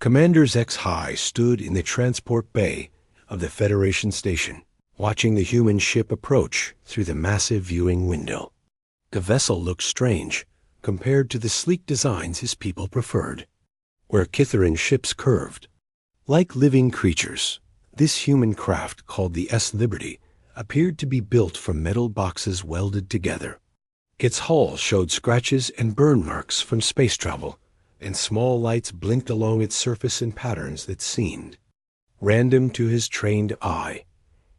Commander HFY stood in the transport bay of the Federation station, watching the human ship approach through the massive viewing window. The vessel looked strange compared to the sleek designs his people preferred, where Kitharan ships curved. Like living creatures, this human craft, called the S-Liberty, appeared to be built from metal boxes welded together. Its hull showed scratches and burn marks from space travel, and small lights blinked along its surface in patterns that seemed random to his trained eye.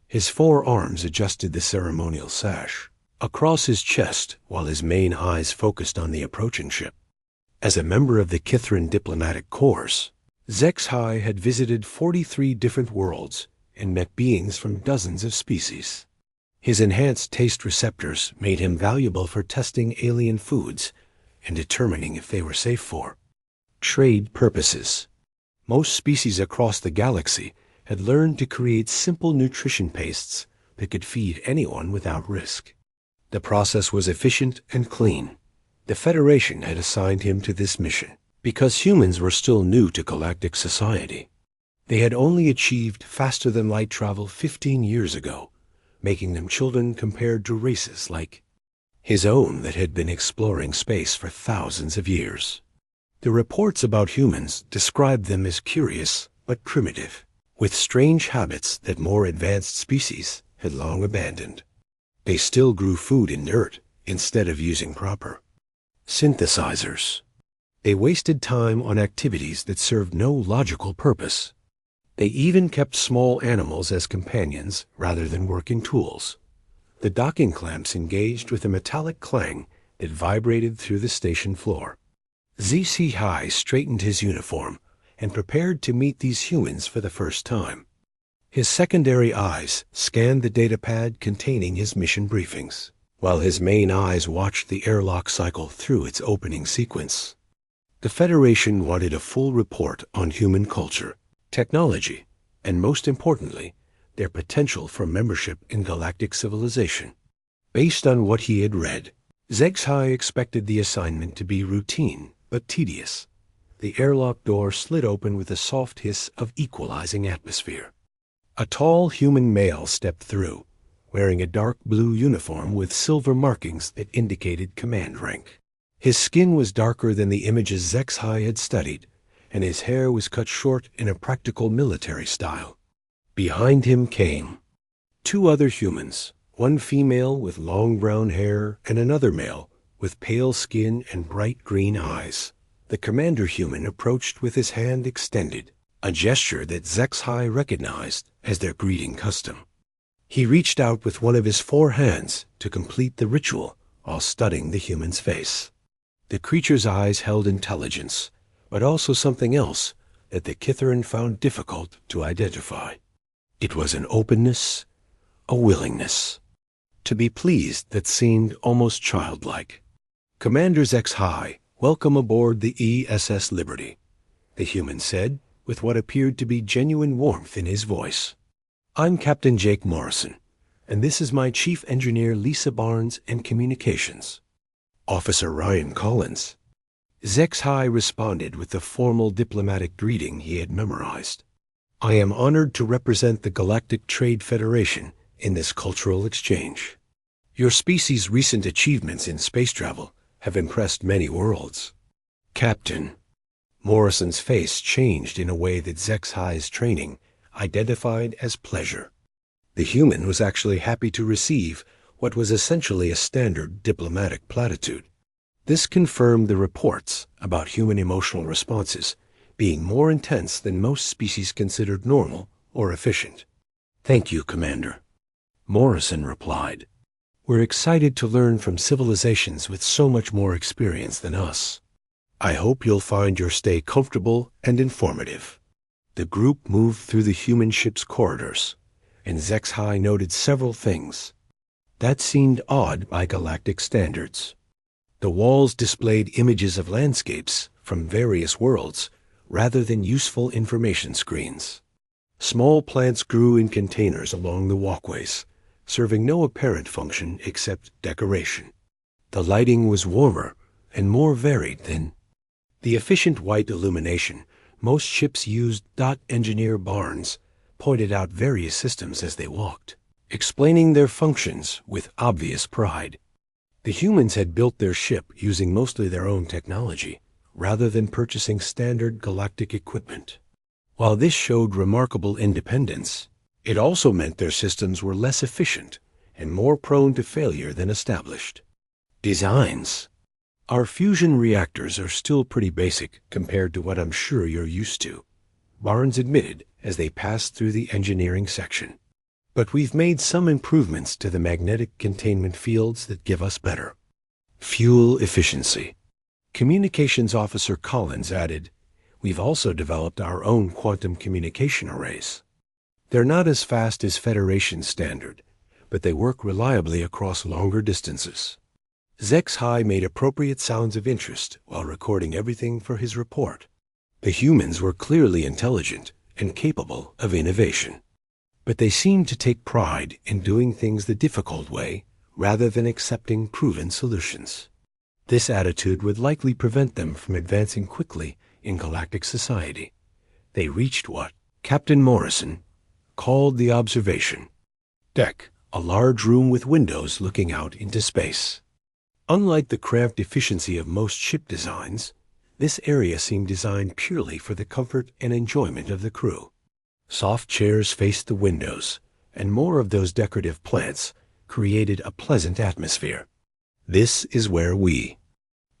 His 4 arms adjusted the ceremonial sash across his chest while his main eyes focused on the approaching ship. As a member of the Kitharan diplomatic corps, HFY had visited 43 different worlds and met beings from dozens of species. His enhanced taste receptors made him valuable for testing alien foods and determining if they were safe for trade purposes. Most species across the galaxy had learned to create simple nutrition pastes that could feed anyone without risk. The process was efficient and clean. The Federation had assigned him to this mission because humans were still new to galactic society. They had only achieved faster-than-light travel 15 years ago, making them children compared to races like his own that had been exploring space for thousands of years. The reports about humans described them as curious but primitive, with strange habits that more advanced species had long abandoned. They still grew food in dirt instead of using proper synthesizers. They wasted time on activities that served no logical purpose. They even kept small animals as companions rather than working tools. The docking clamps engaged with a metallic clang that vibrated through the station floor. HFY straightened his uniform and prepared to meet these humans for the first time. His secondary eyes scanned the datapad containing his mission briefings, while his main eyes watched the airlock cycle through its opening sequence. The Federation wanted a full report on human culture, technology, and most importantly, their potential for membership in galactic civilization. Based on what he had read, HFY expected the assignment to be routine but tedious. The airlock door slid open with a soft hiss of equalizing atmosphere. A tall human male stepped through, wearing a dark blue uniform with silver markings that indicated command rank. His skin was darker than the images HFY had studied, and his hair was cut short in a practical military style. Behind him came 2 other humans, one female with long brown hair and another male with pale skin and bright green eyes. The commander human approached with his hand extended, a gesture that HFY recognized as their greeting custom. He reached out with one of his 4 hands to complete the ritual while studying the human's face. The creature's eyes held intelligence, but also something else that the Kitharan found difficult to identify. It was an openness, a willingness to be pleased that seemed almost childlike. Commander HFY, welcome aboard the ESS Liberty, the human said, with what appeared to be genuine warmth in his voice. I'm Captain Jake Morrison, and this is my Chief Engineer Lisa Barnes and Communications. Officer Ryan Collins. HFY responded with the formal diplomatic greeting he had memorized. I am honored to represent the Galactic Trade Federation in this cultural exchange. Your species' recent achievements in space travel have impressed many worlds. Captain. Morrison's face changed in a way that HFY's training identified as pleasure. The human was actually happy to receive what was essentially a standard diplomatic platitude. This confirmed the reports about human emotional responses being more intense than most species considered normal or efficient. Thank you, Commander. Morrison replied. We're excited to learn from civilizations with so much more experience than us. I hope you'll find your stay comfortable and informative. The group moved through the human ship's corridors, and HFY noted several things that seemed odd by galactic standards. The walls displayed images of landscapes from various worlds rather than useful information screens. Small plants grew in containers along the walkways, serving no apparent function except decoration. The lighting was warmer and more varied than the efficient white illumination Most ships used .engineer Barnes pointed out various systems as they walked, explaining their functions with obvious pride. The humans had built their ship using mostly their own technology, rather than purchasing standard galactic equipment. While this showed remarkable independence, it also meant their systems were less efficient and more prone to failure than established designs. Our fusion reactors are still pretty basic compared to what I'm sure you're used to, Barnes admitted as they passed through the engineering section. But we've made some improvements to the magnetic containment fields that give us better fuel efficiency. Communications Officer Collins added, "We've also developed our own quantum communication arrays. They're not as fast as Federation standard, but they work reliably across longer distances." HFY made appropriate sounds of interest while recording everything for his report. The humans were clearly intelligent and capable of innovation, but they seemed to take pride in doing things the difficult way rather than accepting proven solutions. This attitude would likely prevent them from advancing quickly in galactic society. They reached what Captain Morrison called the observation deck, a large room with windows looking out into space. Unlike the cramped efficiency of most ship designs, this area seemed designed purely for the comfort and enjoyment of the crew. Soft chairs faced the windows, and more of those decorative plants created a pleasant atmosphere. "This is where we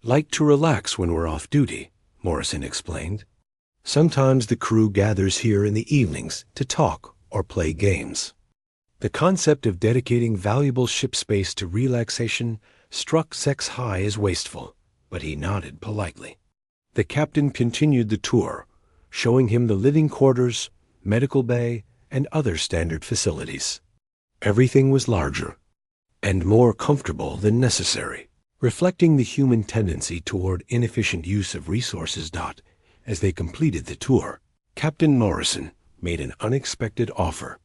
like to relax when we're off duty," Morrison explained. "Sometimes the crew gathers here in the evenings to talk or play games." The concept of dedicating valuable ship space to relaxation struck HFY as wasteful, but he nodded politely. The captain continued the tour, showing him the living quarters, medical bay, and other standard facilities. Everything was larger and more comfortable than necessary, reflecting the human tendency toward inefficient use of resources. As they completed the tour, Captain Morrison made an unexpected offer.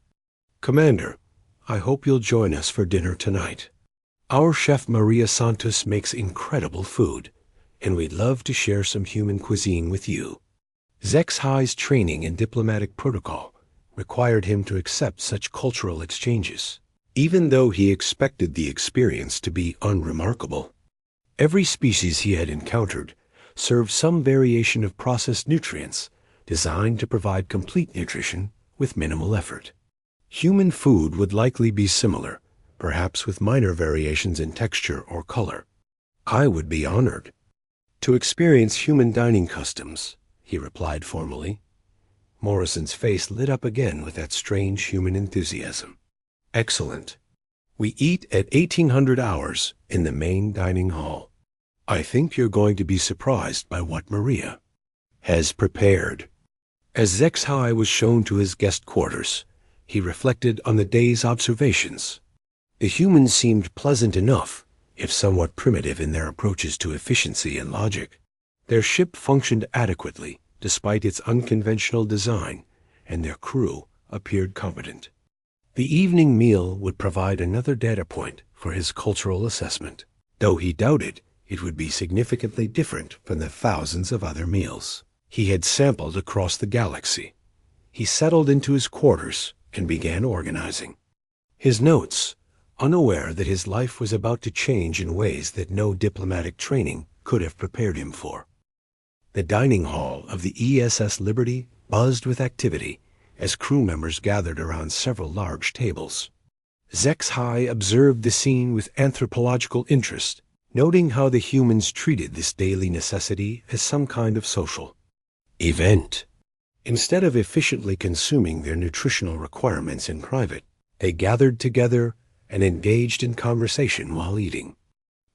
"Commander, I hope you'll join us for dinner tonight. Our chef Maria Santos makes incredible food, and we'd love to share some human cuisine with you." HFY's training in diplomatic protocol required him to accept such cultural exchanges, even though he expected the experience to be unremarkable. Every species he had encountered served some variation of processed nutrients designed to provide complete nutrition with minimal effort. Human food would likely be similar, perhaps with minor variations in texture or color. "I would be honored to experience human dining customs," he replied formally. Morrison's face lit up again with that strange human enthusiasm. "Excellent. We eat at 1800 hours in the main dining hall. I think you're going to be surprised by what Maria has prepared." As HFY was shown to his guest quarters, he reflected on the day's observations. The humans seemed pleasant enough, if somewhat primitive in their approaches to efficiency and logic. Their ship functioned adequately despite its unconventional design, and their crew appeared competent. The evening meal would provide another data point for his cultural assessment, though he doubted it would be significantly different from the thousands of other meals he had sampled across the galaxy. He settled into his quarters and began organizing his notes, unaware that his life was about to change in ways that no diplomatic training could have prepared him for. The dining hall of the ESS Liberty buzzed with activity as crew members gathered around several large tables. HFY observed the scene with anthropological interest, noting how the humans treated this daily necessity as some kind of social event. Instead of efficiently consuming their nutritional requirements in private, they gathered together and engaged in conversation while eating.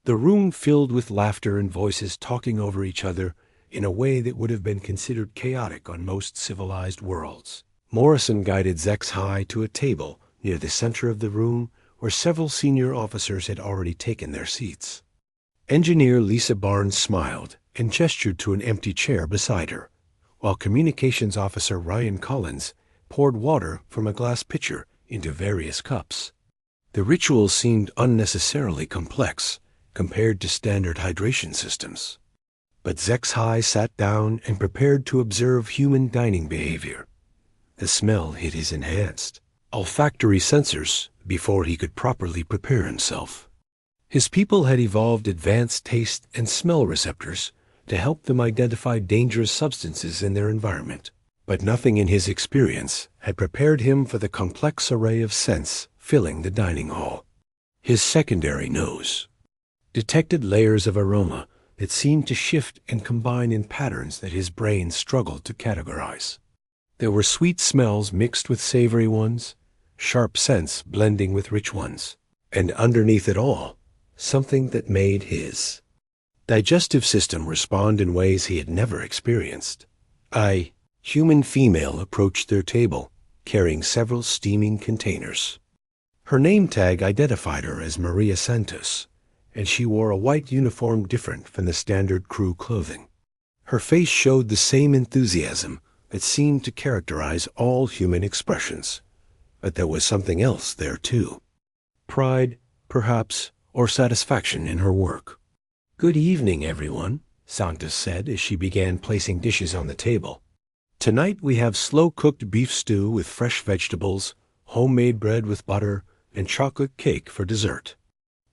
The room filled with laughter and voices talking over each other in a way that would have been considered chaotic on most civilized worlds. Morrison guided HFY to a table near the center of the room where several senior officers had already taken their seats. Engineer Lisa Barnes smiled and gestured to an empty chair beside her, while Communications Officer Ryan Collins poured water from a glass pitcher into various cups. The ritual seemed unnecessarily complex compared to standard hydration systems. But Zexhai sat down and prepared to observe human dining behavior. The smell hit his enhanced olfactory sensors before he could properly prepare himself. His people had evolved advanced taste and smell receptors to help them identify dangerous substances in their environment. But nothing in his experience had prepared him for the complex array of scents filling the dining hall. His secondary nose detected layers of aroma that seemed to shift and combine in patterns that his brain struggled to categorize. There were sweet smells mixed with savory ones, sharp scents blending with rich ones, and underneath it all, something that made his digestive system respond in ways he had never experienced. A human female approached their table, carrying several steaming containers. Her name tag identified her as Maria Santos, and she wore a white uniform different from the standard crew clothing. Her face showed the same enthusiasm that seemed to characterize all human expressions. But there was something else there, too. Pride, perhaps, or satisfaction in her work. "Good evening, everyone," Santos said as she began placing dishes on the table. "Tonight we have slow-cooked beef stew with fresh vegetables, homemade bread with butter, and chocolate cake for dessert."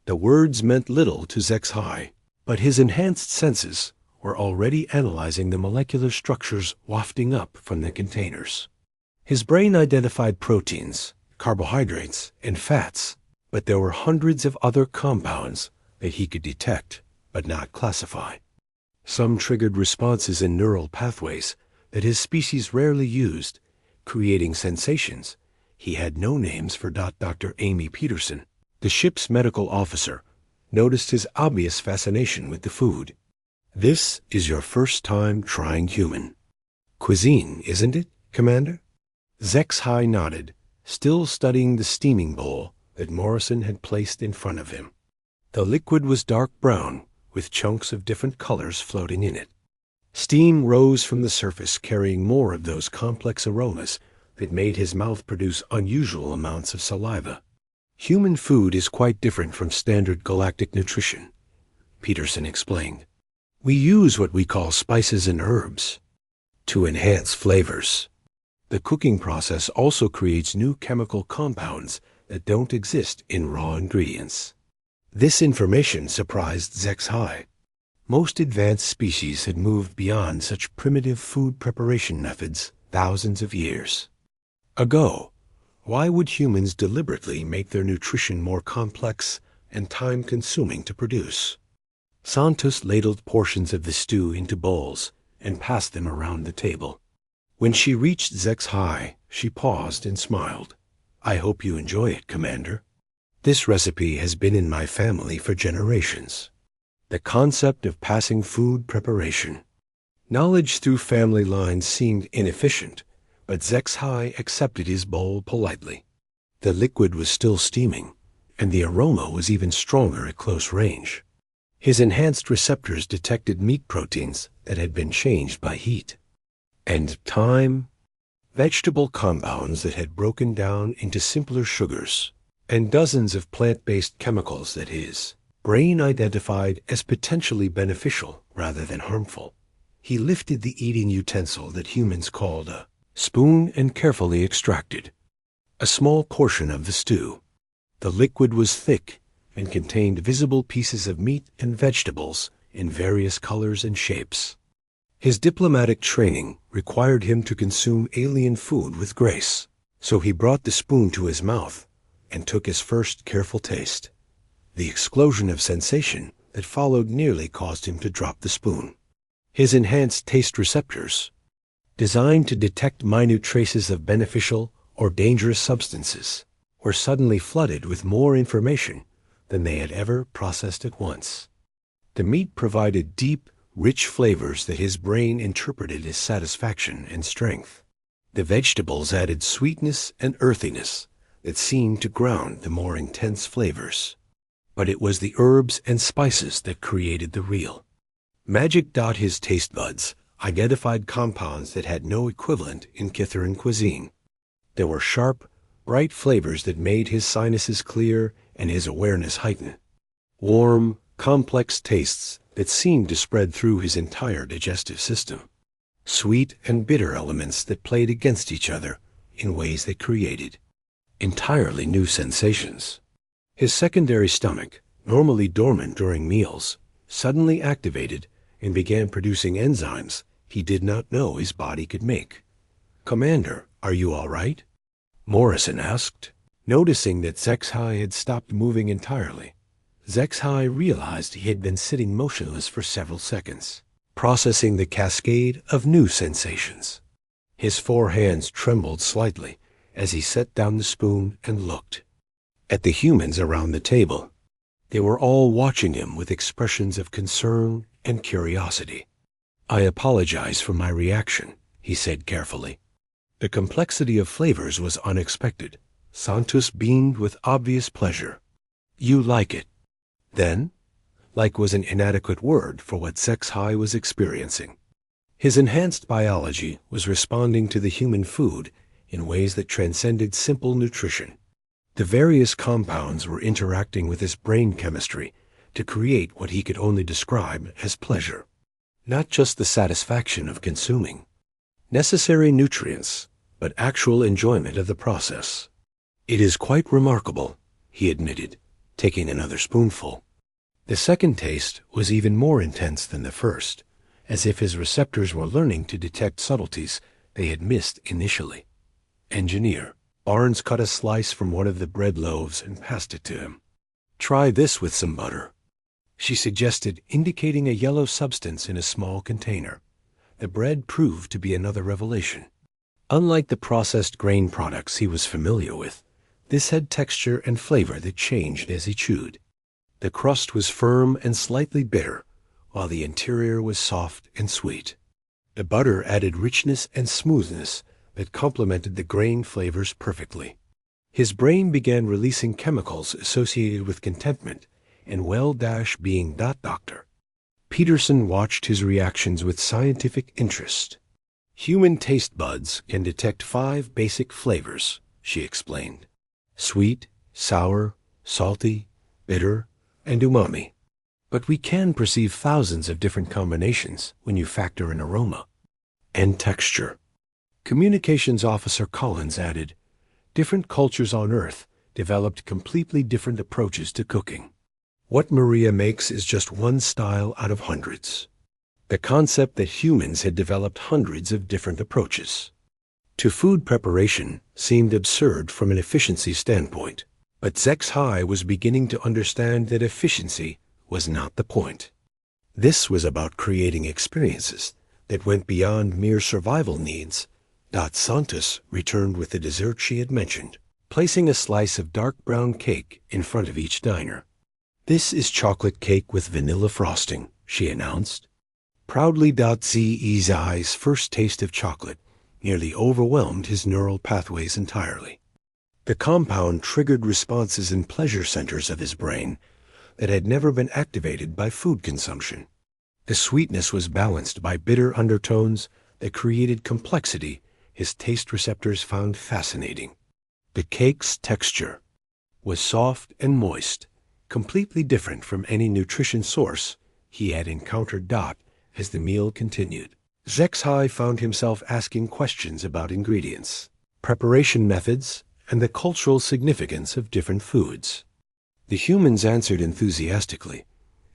The words meant little to Zexhai, but his enhanced senses were already analyzing the molecular structures wafting up from the containers. His brain identified proteins, carbohydrates, and fats, but there were hundreds of other compounds that he could detect but not classify. Some triggered responses in neural pathways that his species rarely used, creating sensations he had no names for. Dr. Amy Peterson, the ship's medical officer, noticed his obvious fascination with the food. "This is your first time trying human cuisine, isn't it, Commander?" Zexhai nodded, still studying the steaming bowl that Morrison had placed in front of him. The liquid was dark brown, with chunks of different colors floating in it. Steam rose from the surface, carrying more of those complex aromas that made his mouth produce unusual amounts of saliva. "Human food is quite different from standard galactic nutrition," Peterson explained. "We use what we call spices and herbs to enhance flavors. The cooking process also creates new chemical compounds that don't exist in raw ingredients." This information surprised Zexhai. Most advanced species had moved beyond such primitive food preparation methods thousands of years ago. Why would humans deliberately make their nutrition more complex and time-consuming to produce? Santos ladled portions of the stew into bowls and passed them around the table. When she reached Zexhai, she paused and smiled. "I hope you enjoy it, Commander. This recipe has been in my family for generations." The concept of passing food preparation. Knowledge through family lines seemed inefficient, but Zexhai accepted his bowl politely. The liquid was still steaming, and the aroma was even stronger at close range. His enhanced receptors detected meat proteins that had been changed by heat and time, vegetable compounds that had broken down into simpler sugars, and dozens of plant-based chemicals that his brain identified as potentially beneficial rather than harmful. He lifted the eating utensil that humans called a spoon and carefully extracted a small portion of the stew. The liquid was thick and contained visible pieces of meat and vegetables in various colors and shapes. His diplomatic training required him to consume alien food with grace, so he brought the spoon to his mouth and took his first careful taste. The explosion of sensation that followed nearly caused him to drop the spoon. His enhanced taste receptors, designed to detect minute traces of beneficial or dangerous substances, were suddenly flooded with more information than they had ever processed at once. The meat provided deep, rich flavors that his brain interpreted as satisfaction and strength. The vegetables added sweetness and earthiness that seemed to ground the more intense flavors. But it was the herbs and spices that created the real magic. His taste buds identified compounds that had no equivalent in Kitharan cuisine. There were sharp, bright flavors that made his sinuses clear and his awareness heighten. Warm, complex tastes that seemed to spread through his entire digestive system. Sweet and bitter elements that played against each other in ways that created entirely new sensations. His secondary stomach, normally dormant during meals, suddenly activated and began producing enzymes he did not know his body could make. "Commander, are you all right?" Morrison asked. Noticing that Zexhai had stopped moving entirely, Zexhai realized he had been sitting motionless for several seconds, processing the cascade of new sensations. His 4 hands trembled slightly as he set down the spoon and looked at the humans around the table. They were all watching him with expressions of concern and curiosity. "I apologize for my reaction," he said carefully. The complexity of flavors was unexpected. Santos beamed with obvious pleasure. "You like it?" Then, like was an inadequate word for what Zexhai was experiencing. His enhanced biology was responding to the human food in ways that transcended simple nutrition. The various compounds were interacting with his brain chemistry to create what he could only describe as pleasure. Not just the satisfaction of consuming necessary nutrients, but actual enjoyment of the process. "It is quite remarkable," he admitted, taking another spoonful. The second taste was even more intense than the first, as if his receptors were learning to detect subtleties they had missed initially. "Engineer." Barnes cut a slice from one of the bread loaves and passed it to him. "Try this with some butter," she suggested, indicating a yellow substance in a small container. The bread proved to be another revelation. Unlike the processed grain products he was familiar with, this had texture and flavor that changed as he chewed. The crust was firm and slightly bitter, while the interior was soft and sweet. The butter added richness and smoothness that complemented the grain flavors perfectly. His brain began releasing chemicals associated with contentment and well-being. Doctor Peterson watched his reactions with scientific interest. "Human taste buds can detect 5 basic flavors," she explained. "Sweet, sour, salty, bitter, and umami. But we can perceive thousands of different combinations when you factor in aroma and texture." Communications Officer Collins added, "Different cultures on Earth developed completely different approaches to cooking. What Maria makes is just one style out of hundreds." The concept that humans had developed hundreds of different approaches to food preparation seemed absurd from an efficiency standpoint, but Zexhai was beginning to understand that efficiency was not the point. This was about creating experiences that went beyond mere survival needs. Santos returned with the dessert she had mentioned, placing a slice of dark brown cake in front of each diner. "This is chocolate cake with vanilla frosting," she announced. Proudly, Zai's first taste of chocolate nearly overwhelmed his neural pathways entirely. The compound triggered responses in pleasure centers of his brain that had never been activated by food consumption. The sweetness was balanced by bitter undertones that created complexity his taste receptors found fascinating. The cake's texture was soft and moist, completely different from any nutrition source he had encountered. As the meal continued, Zexhai found himself asking questions about ingredients, preparation methods, and the cultural significance of different foods. The humans answered enthusiastically,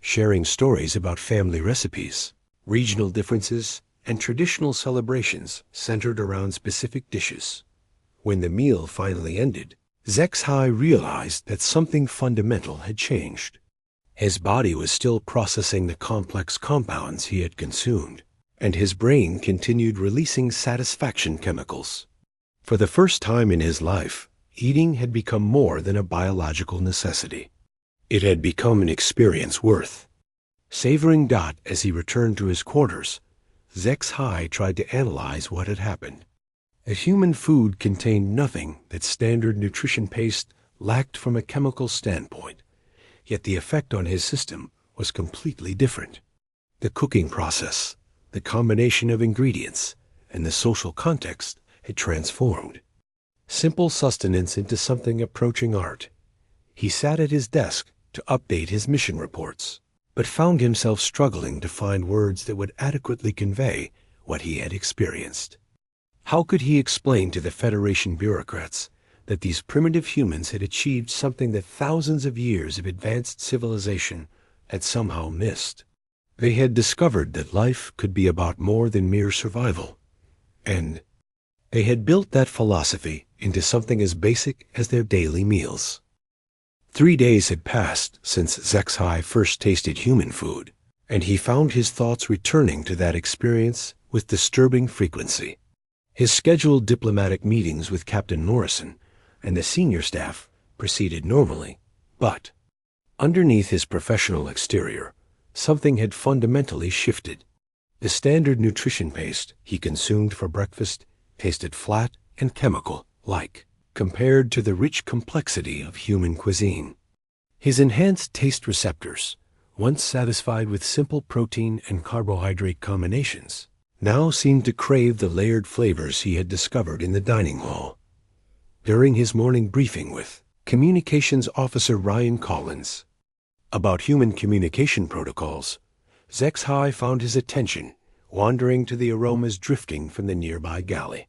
sharing stories about family recipes, regional differences, and traditional celebrations centered around specific dishes. When the meal finally ended, Zexhai realized that something fundamental had changed. His body was still processing the complex compounds he had consumed, and his brain continued releasing satisfaction chemicals. For the first time in his life, eating had become more than a biological necessity. It had become an experience worth savoring. As he returned to his quarters, Zexhai tried to analyze what had happened. A human food contained nothing that standard nutrition paste lacked from a chemical standpoint, yet the effect on his system was completely different. The cooking process, the combination of ingredients, and the social context had transformed simple sustenance into something approaching art. He sat at his desk to update his mission reports. but found himself struggling to find words that would adequately convey what he had experienced. How could he explain to the Federation bureaucrats that these primitive humans had achieved something that thousands of years of advanced civilization had somehow missed? They had discovered that life could be about more than mere survival, and they had built that philosophy into something as basic as their daily meals. 3 days had passed since Zexhai first tasted human food, and he found his thoughts returning to that experience with disturbing frequency. His scheduled diplomatic meetings with Captain Narration and the senior staff proceeded normally, but underneath his professional exterior, something had fundamentally shifted. The standard nutrition paste he consumed for breakfast tasted flat and chemical-like, compared to the rich complexity of human cuisine. His enhanced taste receptors, once satisfied with simple protein and carbohydrate combinations, now seemed to crave the layered flavors he had discovered in the dining hall. During his morning briefing with Communications Officer Ryan Collins about human communication protocols, Zexhai found his attention wandering to the aromas drifting from the nearby galley.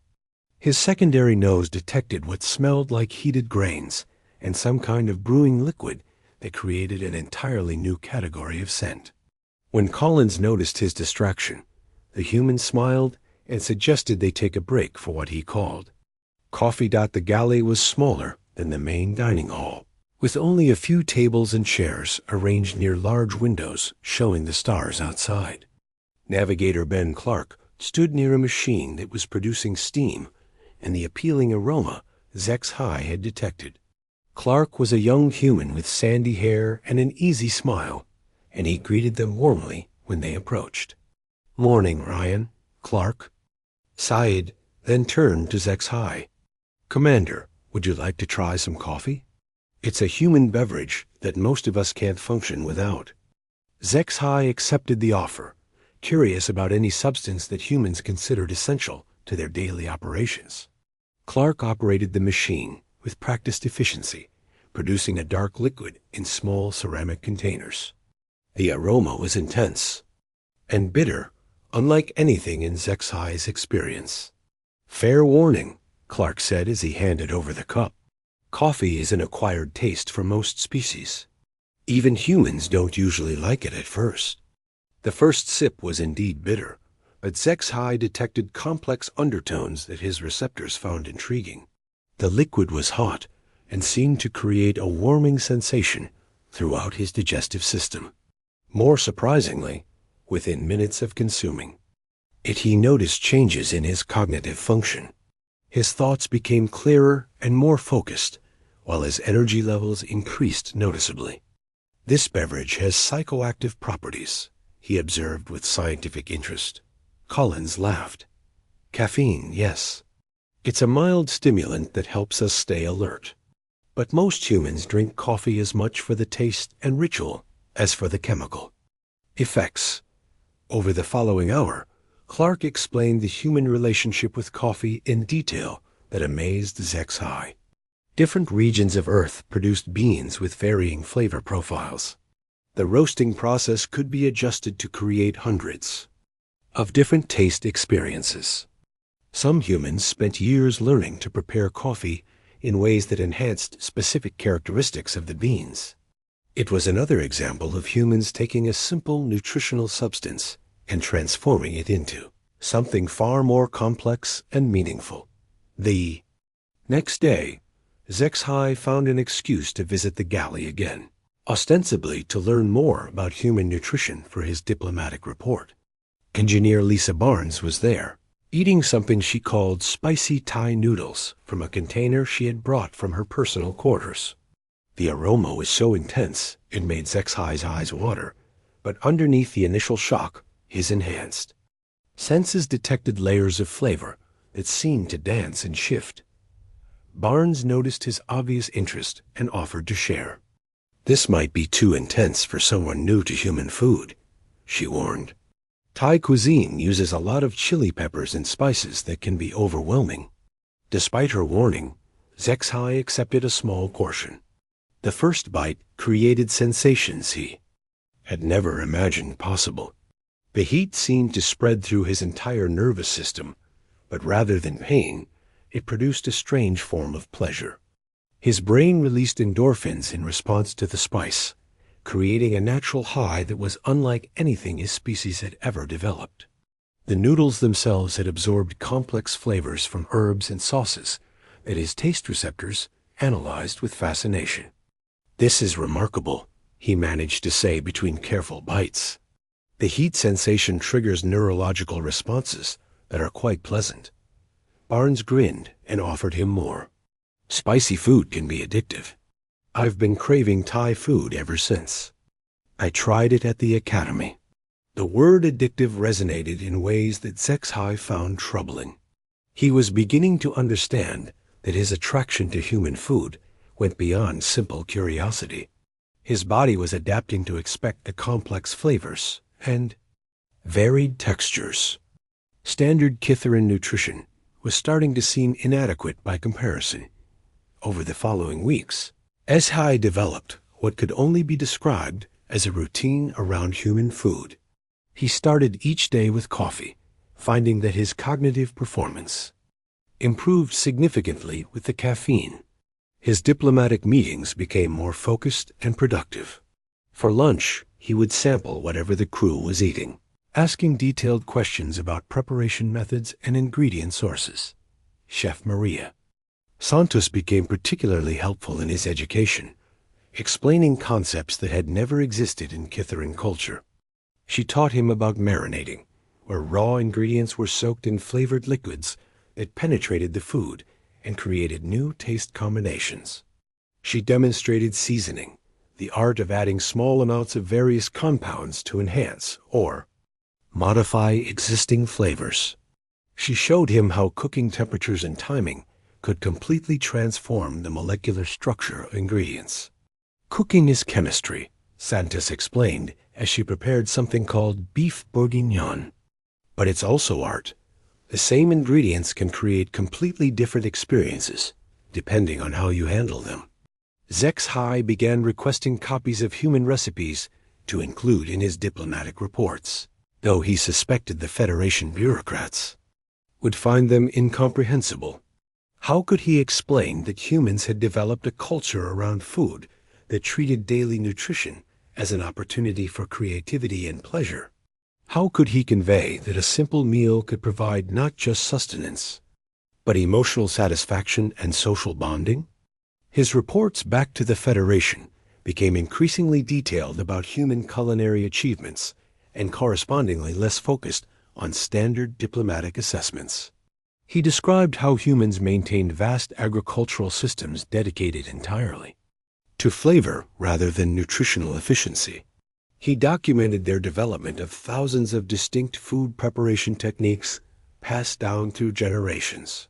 His secondary nose detected what smelled like heated grains and some kind of brewing liquid that created an entirely new category of scent. When Collins noticed his distraction, the human smiled and suggested they take a break for what he called coffee. The galley was smaller than the main dining hall, with only a few tables and chairs arranged near large windows showing the stars outside. Navigator Ben Clark stood near a machine that was producing steam and the appealing aroma Zexhai had detected. Clark was a young human with sandy hair and an easy smile, and he greeted them warmly when they approached. "Morning, Ryan," Clark. Syed then turned to Zexhai. "Commander, would you like to try some coffee? It's a human beverage that most of us can't function without." Zexhai accepted the offer, curious about any substance that humans considered essential to their daily operations. Clark operated the machine with practiced efficiency, producing a dark liquid in small ceramic containers. The aroma was intense and bitter, unlike anything in Zexhai's experience. "Fair warning," Clark said as he handed over the cup. "Coffee is an acquired taste for most species. Even humans don't usually like it at first." The first sip was indeed bitter, but Zexhai detected complex undertones that his receptors found intriguing. The liquid was hot and seemed to create a warming sensation throughout his digestive system. More surprisingly, within minutes of consuming it, he noticed changes in his cognitive function. His thoughts became clearer and more focused, while his energy levels increased noticeably. "This beverage has psychoactive properties," he observed with scientific interest. Collins laughed. "Caffeine, yes. It's a mild stimulant that helps us stay alert. But most humans drink coffee as much for the taste and ritual as for the chemical effects." Over the following hour, Clark explained the human relationship with coffee in detail that amazed Zexhai. Different regions of Earth produced beans with varying flavor profiles. The roasting process could be adjusted to create hundreds of different taste experiences. Some humans spent years learning to prepare coffee in ways that enhanced specific characteristics of the beans. It was another example of humans taking a simple nutritional substance and transforming it into something far more complex and meaningful. The next day, Zexhai found an excuse to visit the galley again, ostensibly to learn more about human nutrition for his diplomatic report. Engineer Lisa Barnes was there, eating something she called spicy Thai noodles from a container she had brought from her personal quarters. The aroma was so intense it made Zexhai's eyes water, but underneath the initial shock, his enhanced senses detected layers of flavor that seemed to dance and shift. Barnes noticed his obvious interest and offered to share. "This might be too intense for someone new to human food," she warned. "Thai cuisine uses a lot of chili peppers and spices that can be overwhelming." Despite her warning, Zexhai accepted a small portion. The first bite created sensations he had never imagined possible. The heat seemed to spread through his entire nervous system, but rather than pain, it produced a strange form of pleasure. His brain released endorphins in response to the spice, creating a natural high that was unlike anything his species had ever developed. The noodles themselves had absorbed complex flavors from herbs and sauces that his taste receptors analyzed with fascination. "This is remarkable," he managed to say between careful bites. "The heat sensation triggers neurological responses that are quite pleasant." Barnes grinned and offered him more. "Spicy food can be addictive. I've been craving Thai food ever since. I tried it at the academy." The word addictive resonated in ways that Zexhai found troubling. He was beginning to understand that his attraction to human food went beyond simple curiosity. His body was adapting to expect the complex flavors and varied textures. Standard Kitharan nutrition was starting to seem inadequate by comparison. Over the following weeks, Zexhai developed what could only be described as a routine around human food. He started each day with coffee, finding that his cognitive performance improved significantly with the caffeine. His diplomatic meetings became more focused and productive. For lunch, he would sample whatever the crew was eating, asking detailed questions about preparation methods and ingredient sources. Chef Maria Santos became particularly helpful in his education, explaining concepts that had never existed in Kitharan culture. She taught him about marinating, where raw ingredients were soaked in flavored liquids that penetrated the food and created new taste combinations. She demonstrated seasoning, the art of adding small amounts of various compounds to enhance or modify existing flavors. She showed him how cooking temperatures and timing could completely transform the molecular structure of ingredients. "Cooking is chemistry," Santos explained as she prepared something called beef bourguignon. "But it's also art. The same ingredients can create completely different experiences, depending on how you handle them." Zexhai began requesting copies of human recipes to include in his diplomatic reports, though he suspected the Federation bureaucrats would find them incomprehensible. How could he explain that humans had developed a culture around food that treated daily nutrition as an opportunity for creativity and pleasure? How could he convey that a simple meal could provide not just sustenance, but emotional satisfaction and social bonding? His reports back to the Federation became increasingly detailed about human culinary achievements and correspondingly less focused on standard diplomatic assessments. He described how humans maintained vast agricultural systems dedicated entirely to flavor rather than nutritional efficiency. He documented their development of thousands of distinct food preparation techniques passed down through generations.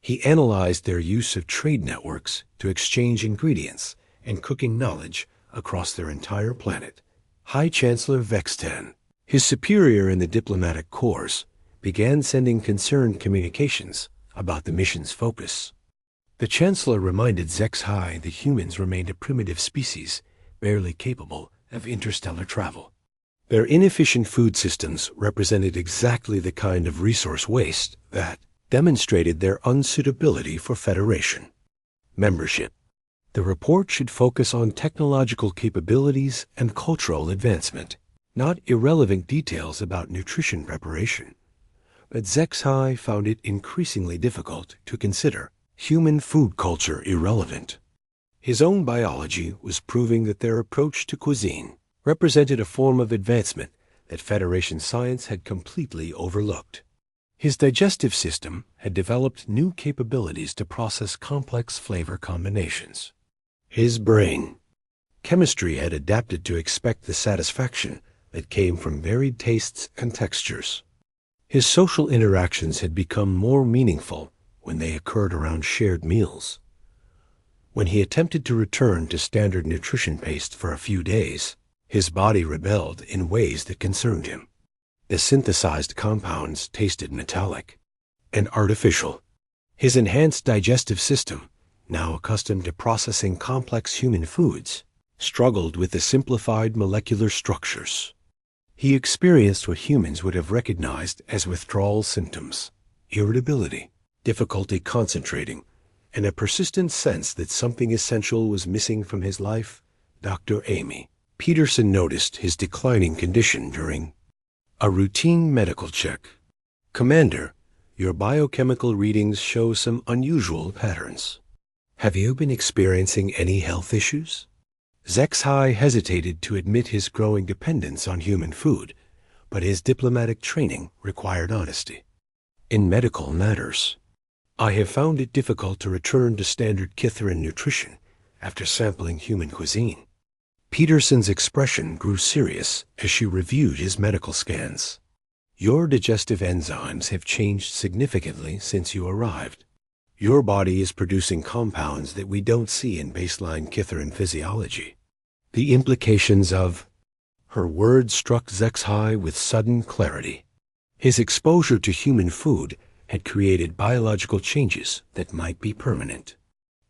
He analyzed their use of trade networks to exchange ingredients and cooking knowledge across their entire planet. High Chancellor Vextan, his superior in the diplomatic corps, began sending concerned communications about the mission's focus. The Chancellor reminded Zexhai that humans remained a primitive species, barely capable of interstellar travel. Their inefficient food systems represented exactly the kind of resource waste that demonstrated their unsuitability for Federation membership. The report should focus on technological capabilities and cultural advancement, not irrelevant details about nutrition preparation. But Zexhai found it increasingly difficult to consider human food culture irrelevant. His own biology was proving that their approach to cuisine represented a form of advancement that Federation science had completely overlooked. His digestive system had developed new capabilities to process complex flavor combinations. His brain chemistry had adapted to expect the satisfaction that came from varied tastes and textures. His social interactions had become more meaningful when they occurred around shared meals. When he attempted to return to standard nutrition paste for a few days, his body rebelled in ways that concerned him. The synthesized compounds tasted metallic and artificial. His enhanced digestive system, now accustomed to processing complex human foods, struggled with the simplified molecular structures. He experienced what humans would have recognized as withdrawal symptoms: irritability, difficulty concentrating, and a persistent sense that something essential was missing from his life. Dr. Amy Peterson noticed his declining condition during a routine medical check. "Commander, your biochemical readings show some unusual patterns. Have you been experiencing any health issues?" HFY hesitated to admit his growing dependence on human food, but his diplomatic training required honesty. "In medical matters, I have found it difficult to return to standard Kithran nutrition after sampling human cuisine." Peterson's expression grew serious as she reviewed his medical scans. "Your digestive enzymes have changed significantly since you arrived. Your body is producing compounds that we don't see in baseline Kithran physiology." The implications of her words struck HFY with sudden clarity. His exposure to human food had created biological changes that might be permanent.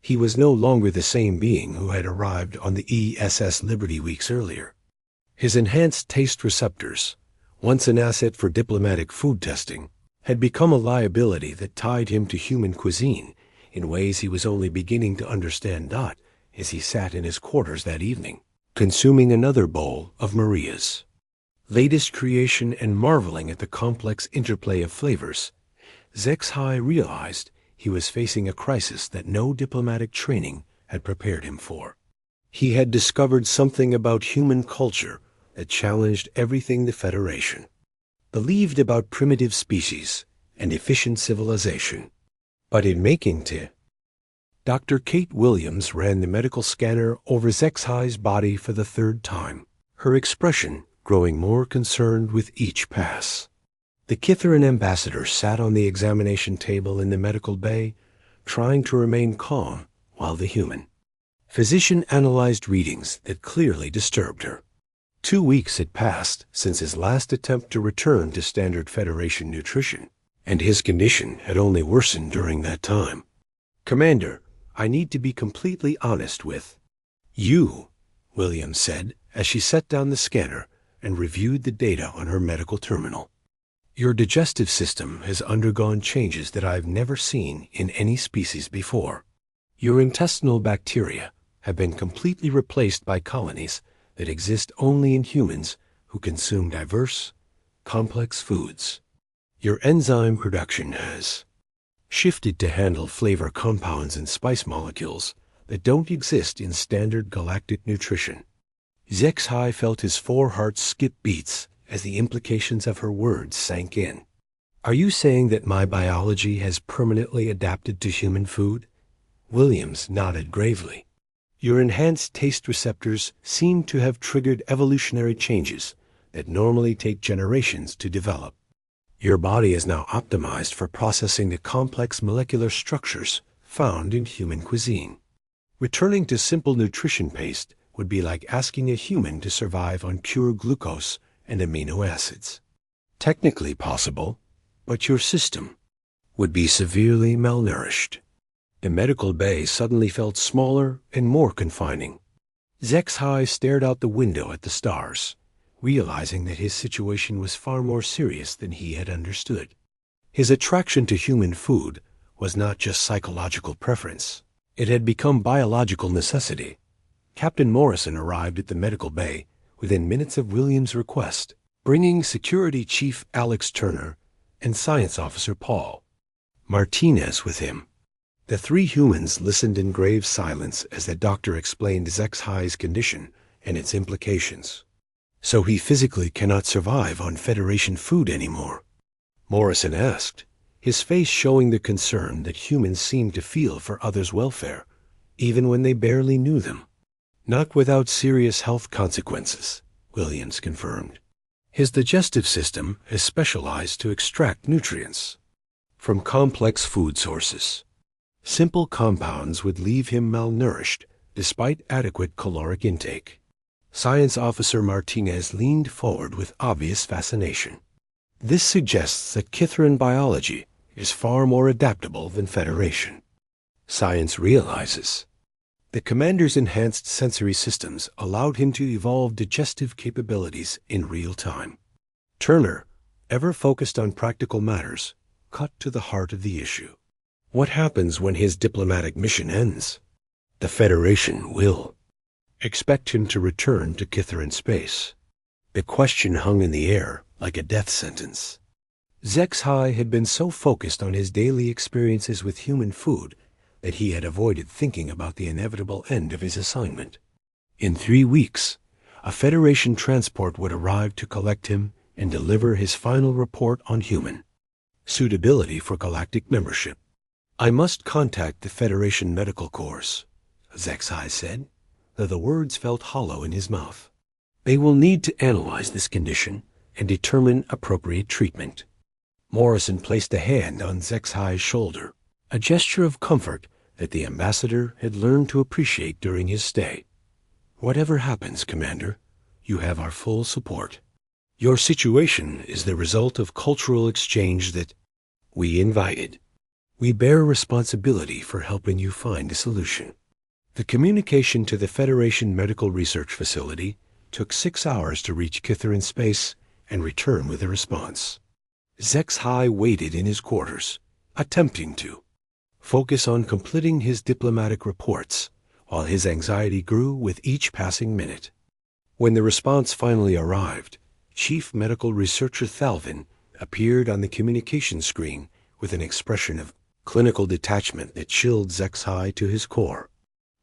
He was no longer the same being who had arrived on the ESS Liberty weeks earlier. His enhanced taste receptors, once an asset for diplomatic food testing, had become a liability that tied him to human cuisine in ways he was only beginning to understand. As he sat in his quarters that evening, consuming another bowl of Maria's latest creation and marveling at the complex interplay of flavors, HFY realized he was facing a crisis that no diplomatic training had prepared him for. He had discovered something about human culture that challenged everything the Federation believed about primitive species and efficient civilization. But in making to Dr. Kate Williams ran the medical scanner over HFY's body for the third time, her expression growing more concerned with each pass. The Kithran ambassador sat on the examination table in the medical bay, trying to remain calm while the human physician analyzed readings that clearly disturbed her. 2 weeks had passed since his last attempt to return to standard Federation nutrition, and his condition had only worsened during that time. "Commander, I need to be completely honest with you," Williams said as she set down the scanner and reviewed the data on her medical terminal. "Your digestive system has undergone changes that I've never seen in any species before. Your intestinal bacteria have been completely replaced by colonies that exist only in humans who consume diverse, complex foods. Your enzyme production has shifted to handle flavor compounds and spice molecules that don't exist in standard galactic nutrition." HFY felt his 4 hearts skip beats as the implications of her words sank in. "Are you saying that my biology has permanently adapted to human food?" Williams nodded gravely. "Your enhanced taste receptors seem to have triggered evolutionary changes that normally take generations to develop. Your body is now optimized for processing the complex molecular structures found in human cuisine. Returning to simple nutrition paste would be like asking a human to survive on pure glucose and amino acids. Technically possible, but your system would be severely malnourished." The medical bay suddenly felt smaller and more confining. HFY stared out the window at the stars, realizing that his situation was far more serious than he had understood. His attraction to human food was not just psychological preference. It had become biological necessity. Captain Morrison arrived at the medical bay within minutes of Williams' request, bringing Security Chief Alex Turner and Science Officer Paul Martinez with him. The 3 humans listened in grave silence as the doctor explained HFY's condition and its implications. "So he physically cannot survive on Federation food anymore?" Morrison asked, his face showing the concern that humans seemed to feel for others' welfare, even when they barely knew them. "Not without serious health consequences," Williams confirmed. "His digestive system is specialized to extract nutrients from complex food sources. Simple compounds would leave him malnourished despite adequate caloric intake." Science Officer Martinez leaned forward with obvious fascination. "This suggests that Kithran biology is far more adaptable than Federation. Science realizes The commander's enhanced sensory systems allowed him to evolve digestive capabilities in real time. Turner, ever focused on practical matters, cut to the heart of the issue. What happens when his diplomatic mission ends? The Federation will expect him to return to Kitharin space. The question hung in the air like a death sentence. Zexhai had been so focused on his daily experiences with human food that he had avoided thinking about the inevitable end of his assignment. In 3 weeks, a Federation transport would arrive to collect him and deliver his final report on human suitability for galactic membership. I must contact the Federation Medical Corps, Zexhai said, though the words felt hollow in his mouth. They will need to analyze this condition and determine appropriate treatment. Morrison placed a hand on Zexhai's shoulder, a gesture of comfort that the ambassador had learned to appreciate during his stay. Whatever happens, Commander, you have our full support. Your situation is the result of cultural exchange that we invited. We bear responsibility for helping you find a solution. The communication to the Federation Medical Research Facility took 6 hours to reach Kitharin space and return with a response. Zexhai waited in his quarters, attempting to focus on completing his diplomatic reports, while his anxiety grew with each passing minute. When the response finally arrived, Chief Medical Researcher Thalvin appeared on the communication screen with an expression of clinical detachment that chilled Zexhai to his core.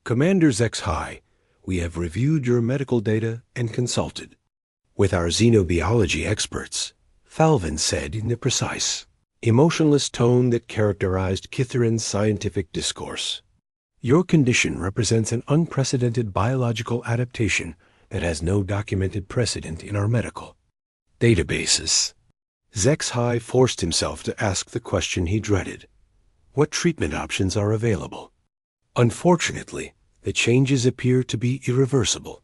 Commander Zexhai, we have reviewed your medical data and consulted with our xenobiology experts, Thalvin said in the precise, emotionless tone that characterized Kitharin's scientific discourse. Your condition represents an unprecedented biological adaptation that has no documented precedent in our medical databases. Zexhai forced himself to ask the question he dreaded. What treatment options are available? Unfortunately, the changes appear to be irreversible,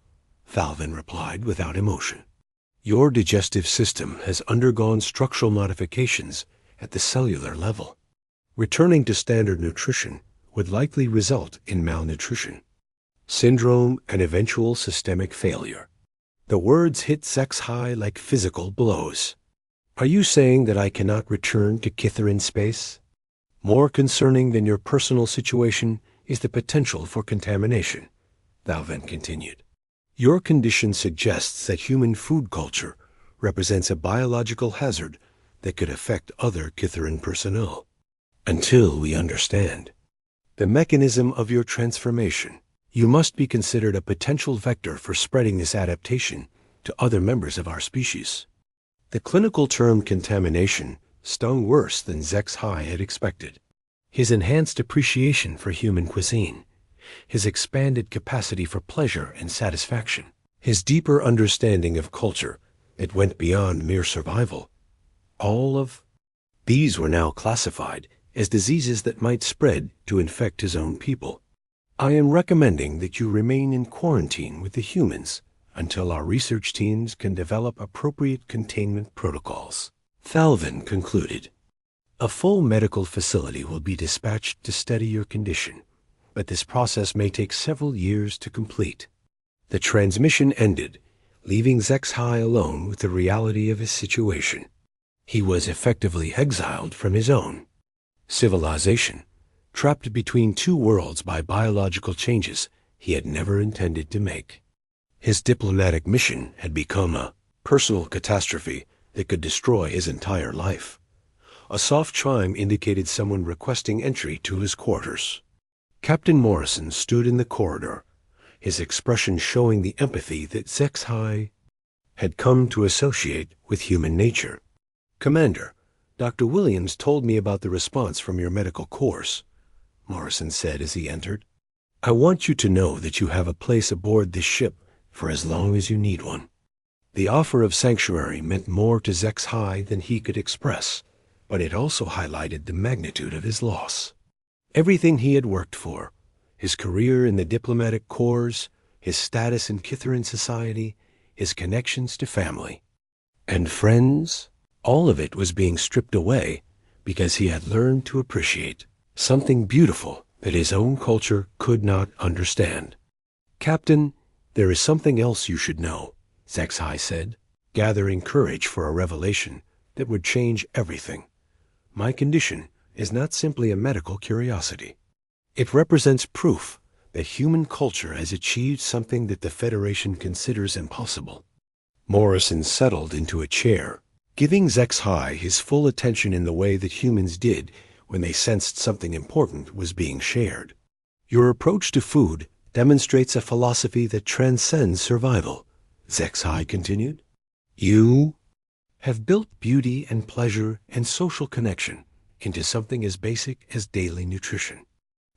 Thalvin replied without emotion. Your digestive system has undergone structural modifications at the cellular level. Returning to standard nutrition would likely result in malnutrition, syndrome, and eventual systemic failure. The words hit Zexhai like physical blows. Are you saying that I cannot return to Kitharin space? More concerning than your personal situation is the potential for contamination, Thalvin continued. Your condition suggests that human food culture represents a biological hazard that could affect other Kitharin personnel. Until we understand the mechanism of your transformation, you must be considered a potential vector for spreading this adaptation to other members of our species. The clinical term contamination stung worse than Zexhai had expected. His enhanced appreciation for human cuisine, his expanded capacity for pleasure and satisfaction, his deeper understanding of culture that went beyond mere survival, all of these were now classified as diseases that might spread to infect his own people. I am recommending that you remain in quarantine with the humans until our research teams can develop appropriate containment protocols, Thalvin concluded. A full medical facility will be dispatched to study your condition, but this process may take several years to complete. The transmission ended, leaving Zexhai alone with the reality of his situation. He was effectively exiled from his own civilization, trapped between 2 worlds by biological changes he had never intended to make. His diplomatic mission had become a personal catastrophe that could destroy his entire life. A soft chime indicated someone requesting entry to his quarters. Captain Morrison stood in the corridor, his expression showing the empathy that Zexhai had come to associate with human nature. Commander, Dr. Williams told me about the response from your medical course, Morrison said as he entered. I want you to know that you have a place aboard this ship for as long as you need one. The offer of sanctuary meant more to Zexhai than he could express, but it also highlighted the magnitude of his loss. Everything he had worked for, his career in the diplomatic corps, his status in Kitharin society, his connections to family and friends, all of it was being stripped away because he had learned to appreciate something beautiful that his own culture could not understand. "Captain, there is something else you should know," Zexhai said, gathering courage for a revelation that would change everything. "My condition is not simply a medical curiosity. It represents proof that human culture has achieved something that the Federation considers impossible." Morrison settled into a chair, giving Zexhai his full attention in the way that humans did when they sensed something important was being shared. "Your approach to food demonstrates a philosophy that transcends survival," Zexhai continued. "You have built beauty and pleasure and social connection into something as basic as daily nutrition.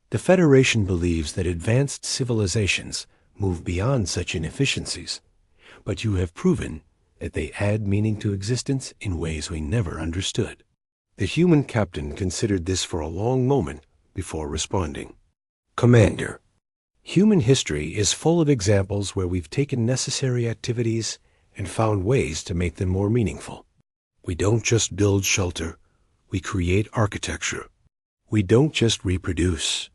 The Federation believes that advanced civilizations move beyond such inefficiencies, but you have proven that they add meaning to existence in ways we never understood." The human captain considered this for a long moment before responding. "Commander, human history is full of examples where we've taken necessary activities and found ways to make them more meaningful. We don't just build shelter, we create architecture. We don't just reproduce,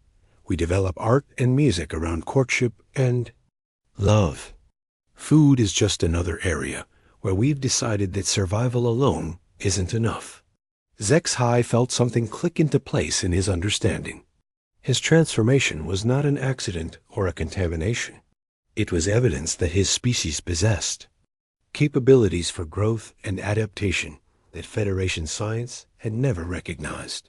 we develop art and music around courtship and love. Food is just another area where we've decided that survival alone isn't enough." Zexhai felt something click into place in his understanding. His transformation was not an accident or a contamination. It was evidence that his species possessed capabilities for growth and adaptation that Federation science had never recognized.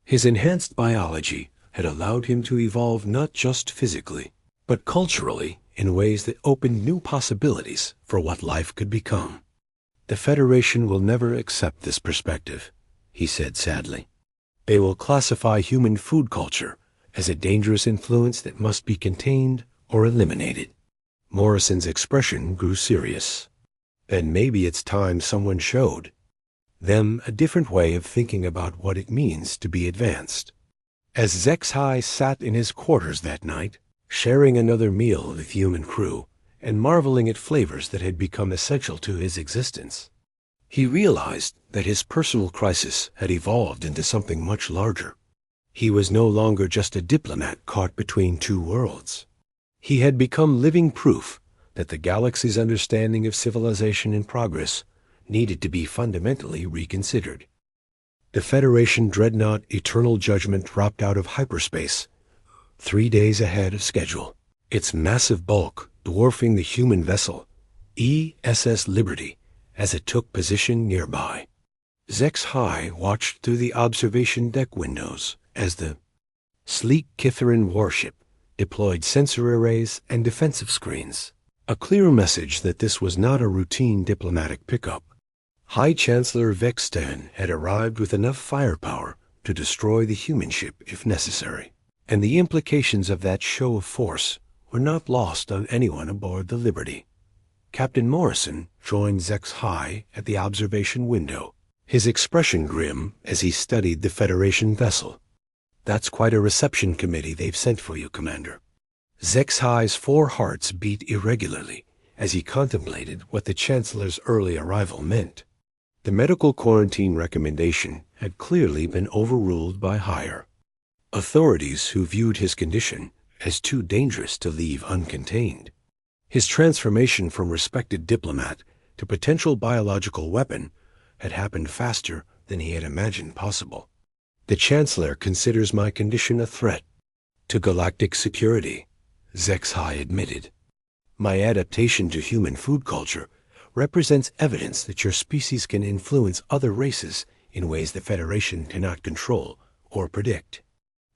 His enhanced biology had allowed him to evolve not just physically, but culturally in ways that opened new possibilities for what life could become. "The Federation will never accept this perspective," he said sadly. "They will classify human food culture as a dangerous influence that must be contained or eliminated." Morrison's expression grew serious. "Then maybe it's time someone showed them a different way of thinking about what it means to be advanced." As Zexhai sat in his quarters that night, sharing another meal with human crew and marveling at flavors that had become essential to his existence, he realized that his personal crisis had evolved into something much larger. He was no longer just a diplomat caught between two worlds. He had become living proof that the galaxy's understanding of civilization and progress needed to be fundamentally reconsidered. The Federation dreadnought Eternal Judgment dropped out of hyperspace 3 days ahead of schedule, its massive bulk dwarfing the human vessel ESS Liberty as it took position nearby. Zexhai watched through the observation deck windows as the sleek Kitharin warship deployed sensor arrays and defensive screens, a clear message that this was not a routine diplomatic pickup. High Chancellor Vextan had arrived with enough firepower to destroy the human ship if necessary, and the implications of that show of force were not lost on anyone aboard the Liberty. Captain Morrison joined Zexhai at the observation window, his expression grim as he studied the Federation vessel. "That's quite a reception committee they've sent for you, Commander." Zexhai's 4 hearts beat irregularly as he contemplated what the Chancellor's early arrival meant. The medical quarantine recommendation had clearly been overruled by higher authorities who viewed his condition as too dangerous to leave uncontained. His transformation from respected diplomat to potential biological weapon had happened faster than he had imagined possible. "The Chancellor considers my condition a threat to galactic security," Zexhai admitted. "My adaptation to human food culture represents evidence that your species can influence other races in ways the Federation cannot control or predict."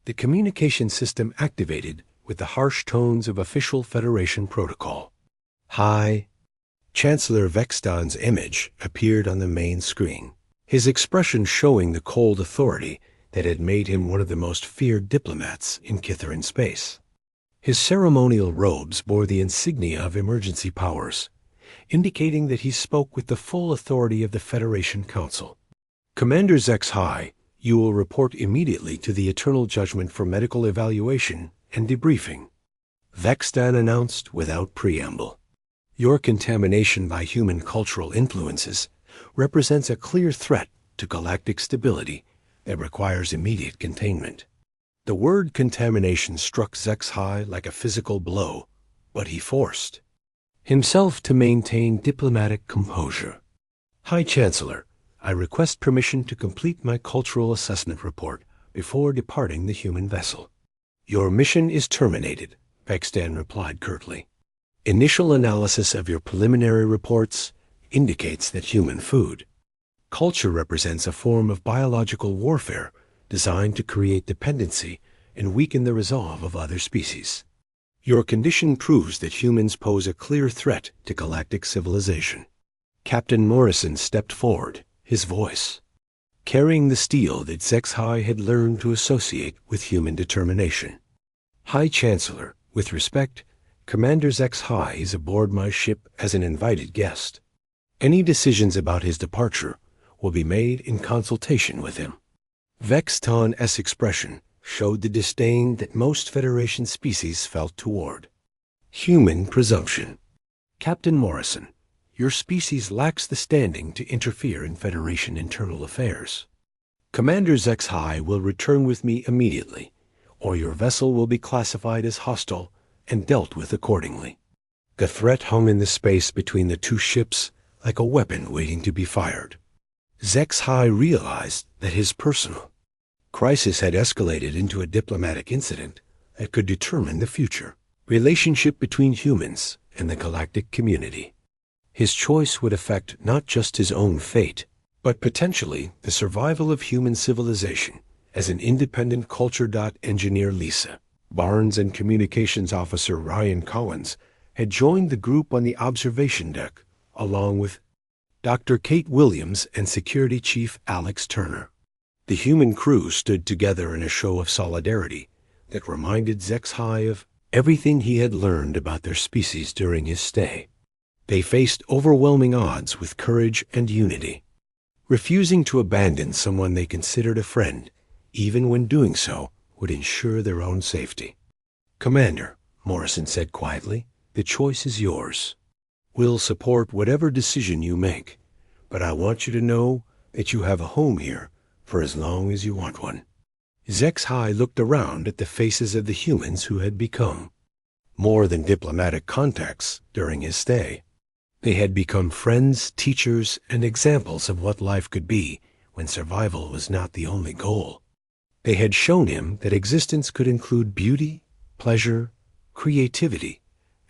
The communication system activated with the harsh tones of official Federation protocol. High Chancellor Vextan's image appeared on the main screen, his expression showing the cold authority that had made him one of the most feared diplomats in Kitharin space. His ceremonial robes bore the insignia of emergency powers, indicating that he spoke with the full authority of the Federation Council. "Commander Zexhai, you will report immediately to the Eternal Judgment for medical evaluation and debriefing," Vextan announced without preamble. "Your contamination by human cultural influences represents a clear threat to galactic stability that requires immediate containment." The word contamination struck Zexhai like a physical blow, but he forced himself to maintain diplomatic composure. High Chancellor, I request permission to complete my cultural assessment report before departing the human vessel. Your mission is terminated, Vextan replied curtly. Initial analysis of your preliminary reports indicates that human food culture represents a form of biological warfare designed to create dependency and weaken the resolve of other species. Your condition proves that humans pose a clear threat to galactic civilization. Captain Morrison stepped forward, his voice carrying the steel that Zexhai had learned to associate with human determination. High Chancellor, with respect, Commander Zexhai is aboard my ship as an invited guest. Any decisions about his departure will be made in consultation with him. Vextan's expression showed the disdain that most Federation species felt toward human presumption. Captain Morrison, your species lacks the standing to interfere in Federation internal affairs. Commander Zexhai will return with me immediately, or your vessel will be classified as hostile and dealt with accordingly. The threat hung in the space between the two ships like a weapon waiting to be fired. Zexhai realized that his personal crisis had escalated into a diplomatic incident that could determine the future relationship between humans and the galactic community. His choice would affect not just his own fate, but potentially the survival of human civilization as an independent culture. Engineer Lisa Barnes and Communications Officer Ryan Collins had joined the group on the observation deck, along with Dr. Kate Williams and Security Chief Alex Turner. The human crew stood together in a show of solidarity that reminded Zexhai of everything he had learned about their species during his stay. They faced overwhelming odds with courage and unity, refusing to abandon someone they considered a friend, even when doing so would ensure their own safety. Commander, Morrison said quietly, the choice is yours. We'll support whatever decision you make, but I want you to know that you have a home here for as long as you want one. Zexhai looked around at the faces of the humans who had become more than diplomatic contacts during his stay. They had become friends, teachers, and examples of what life could be when survival was not the only goal. They had shown him that existence could include beauty, pleasure, creativity,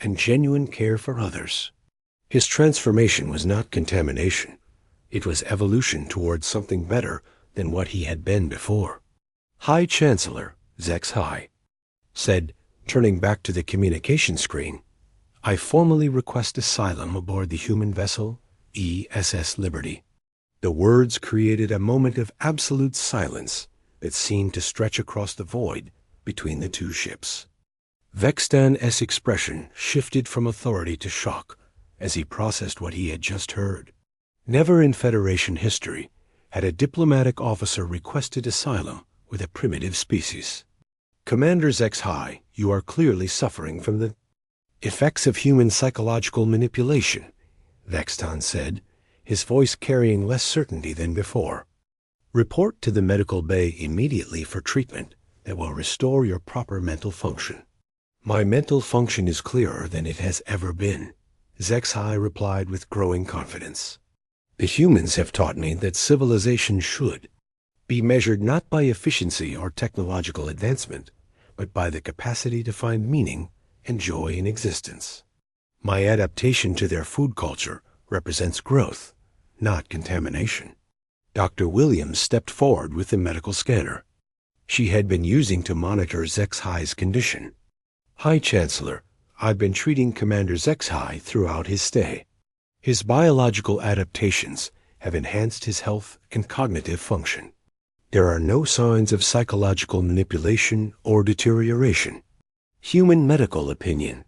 and genuine care for others. His transformation was not contamination. It was evolution towards something better than what he had been before. High Chancellor, Zexhai said, turning back to the communication screen, I formally request asylum aboard the human vessel ESS Liberty. The words created a moment of absolute silence that seemed to stretch across the void between the two ships. Vextan's expression shifted from authority to shock as he processed what he had just heard. Never in Federation history had a diplomatic officer requested asylum with a primitive species. Commander Zexhai, you are clearly suffering from the effects of human psychological manipulation, Vextan said, his voice carrying less certainty than before. Report to the medical bay immediately for treatment that will restore your proper mental function. My mental function is clearer than it has ever been, Zexhai replied with growing confidence. The humans have taught me that civilization should be measured not by efficiency or technological advancement, but by the capacity to find meaning and joy in existence. My adaptation to their food culture represents growth, not contamination. Dr. Williams stepped forward with the medical scanner she had been using to monitor Zexhai's condition. High Chancellor, I've been treating Commander Zexhai throughout his stay. His biological adaptations have enhanced his health and cognitive function. There are no signs of psychological manipulation or deterioration. Human medical opinion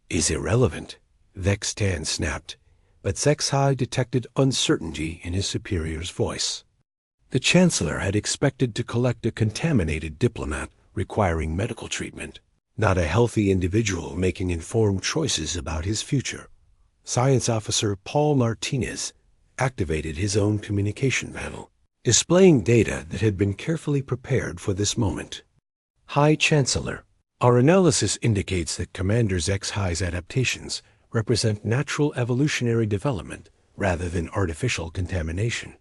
is irrelevant, Vextan snapped, but Zexhai detected uncertainty in his superior's voice. The Chancellor had expected to collect a contaminated diplomat requiring medical treatment, not a healthy individual making informed choices about his future. Science Officer Paul Martinez activated his own communication panel, displaying data that had been carefully prepared for this moment. High Chancellor, our analysis indicates that Commander Zexhi's adaptations represent natural evolutionary development rather than artificial contamination.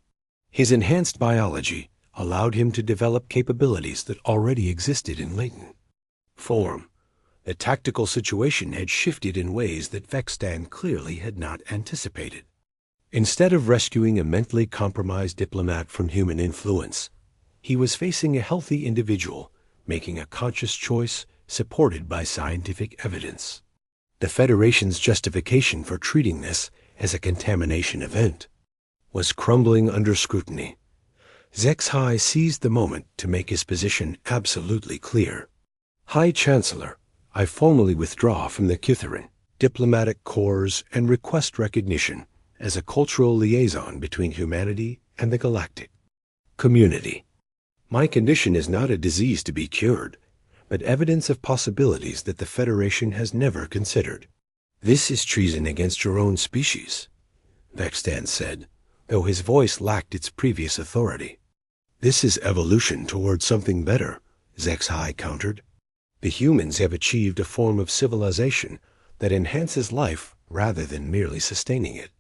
His enhanced biology allowed him to develop capabilities that already existed in latent form. The tactical situation had shifted in ways that Vextan clearly had not anticipated. Instead of rescuing a mentally compromised diplomat from human influence, he was facing a healthy individual, making a conscious choice supported by scientific evidence. The Federation's justification for treating this as a contamination event was crumbling under scrutiny. Zexhi seized the moment to make his position absolutely clear. High Chancellor, I formally withdraw from the Kitharin diplomatic corps and request recognition as a cultural liaison between humanity and the galactic community. My condition is not a disease to be cured, but evidence of possibilities that the Federation has never considered. This is treason against your own species, Vextan said, though his voice lacked its previous authority. This is evolution towards something better, Zexhi countered. The humans have achieved a form of civilization that enhances life rather than merely sustaining it.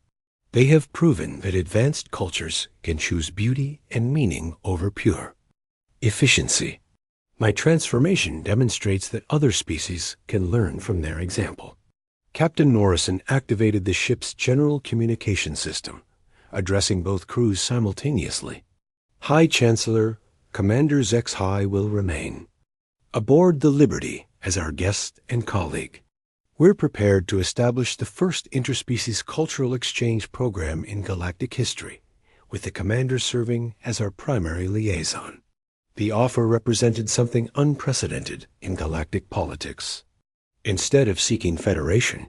They have proven that advanced cultures can choose beauty and meaning over pure efficiency. My transformation demonstrates that other species can learn from their example. Captain Norrison activated the ship's general communication system, addressing both crews simultaneously. High Chancellor, Commander Zexhi will remain aboard the Liberty as our guest and colleague. We're prepared to establish the first interspecies cultural exchange program in galactic history, with the commander serving as our primary liaison. The offer represented something unprecedented in galactic politics. Instead of seeking federation,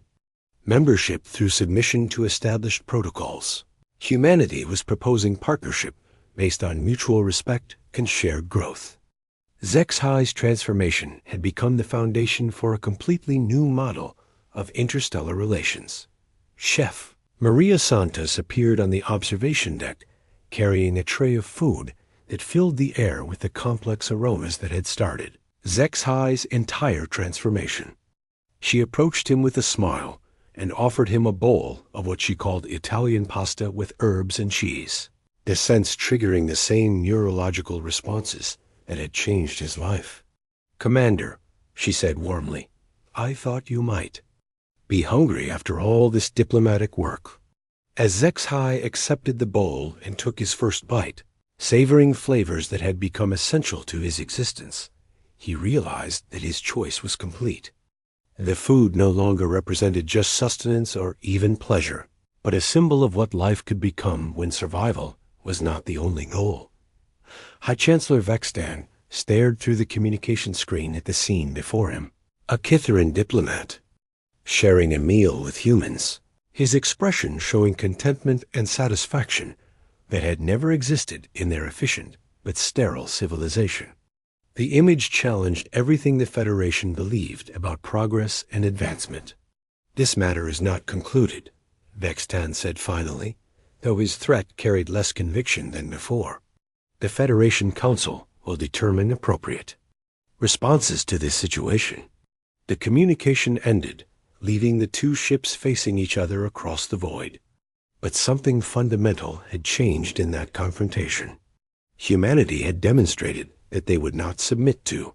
membership through submission to established protocols, humanity was proposing partnership based on mutual respect and shared growth. Zexhi's transformation had become the foundation for a completely new model of interstellar relations. Chef Maria Santos appeared on the observation deck, carrying a tray of food that filled the air with the complex aromas that had started Zexhi's entire transformation. She approached him with a smile and offered him a bowl of what she called Italian pasta with herbs and cheese, the sense triggering the same neurological responses that had changed his life. Commander, she said warmly, I thought you might be hungry after all this diplomatic work. As Zexhi accepted the bowl and took his first bite, savoring flavors that had become essential to his existence, he realized that his choice was complete. The food no longer represented just sustenance or even pleasure, but a symbol of what life could become when survival was not the only goal. High Chancellor Vextan stared through the communication screen at the scene before him. A Kitharin diplomat, sharing a meal with humans, his expression showing contentment and satisfaction that had never existed in their efficient but sterile civilization. The image challenged everything the Federation believed about progress and advancement. This matter is not concluded, Vextan said finally, though his threat carried less conviction than before. The Federation Council will determine appropriate responses to this situation. The communication ended, leaving the two ships facing each other across the void. But something fundamental had changed in that confrontation. Humanity had demonstrated that they would not submit to